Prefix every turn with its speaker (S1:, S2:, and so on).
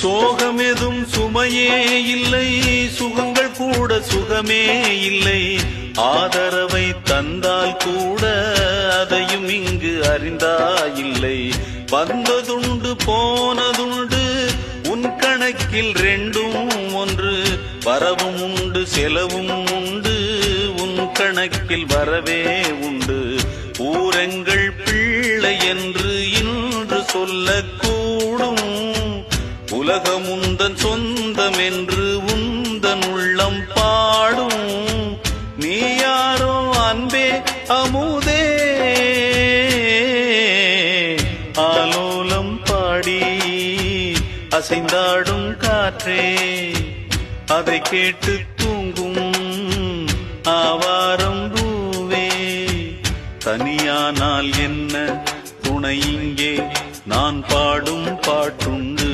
S1: சோகமெதும் சுமையே இல்லை, சுகங்கள் கூட சுகமே இல்லை. ஆதரவை தந்தால் கூட அதையும் இங்கு அறிந்தாயில்லை. வந்ததுண்டு போனதுண்டு உன் கணக்கில் ரெண்டும் ஒன்று. வரவும் உண்டு செலவும் உண்டு, உன் கணக்கில் வரவே உண்டு. ஊரெங்கள் பிள்ளை என்று இன்று சொல்லக்கூடும். உலகம் உந்தன் சொந்தம் என்று உந்தன் உள்ளம் பாடும். நீ யாரோ அன்பே அமுதே, ஆலோலம் பாடி அசைந்தாடும் காற்றே. அதை கேட்டு தூங்கும் ஆவாரம் பூவே. தனியானால் என்ன துணை இங்கே, நான் பாடும் பாட்டுண்டு.